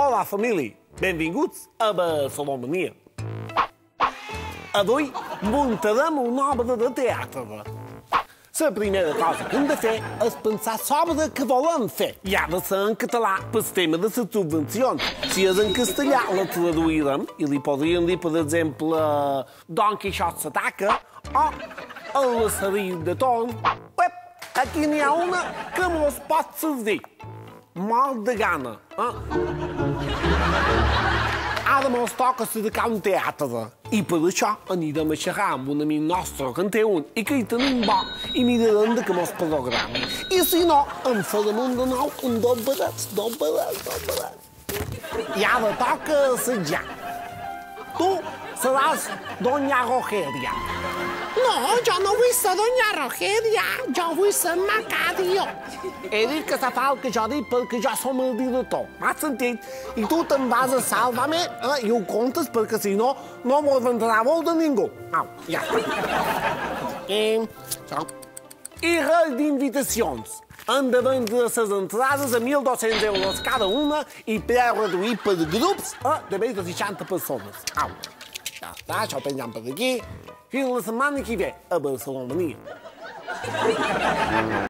Olá, família! Benvinguts a Barcelomania! Avui muntarem una obra de teatre. La primera cosa que hem de fer és pensar sobre què volem fer. I ha de ser en català pel tema de les subvencions. Si és en castellà, la traduirem i li podríem dir, per exemple, Don Quixot s'ataca o El lacerit de torn. Aquí n'hi ha una que mos pot servir. Mort de gana. Ara mos toca cercar un teatre. I per això anirem a xerrar amb un amic nostre que en té un i que hi tenim bo i mirarem de què mos programa. I si no, en farem un de nou, un dos barats. I ara toca assajar. Tu seràs Doña Rogelia. No, jo no vull ser Doña Rogelia, jo vull ser Macario. He dit que se fa el que jo dic perquè jo som el director. M'has sentit? I tu te'n vas a salvar-me i ho comptes perquè si no, no mos vendrà a veure ningú. Au, ja està. I res d'invitacions. Han de vendre les entrades a 1.200 euros cada una i preu reduït per grups de més de 60 persones. Au, ja està, això ho pengem per aquí. Fins la setmana que ve a Barcelona.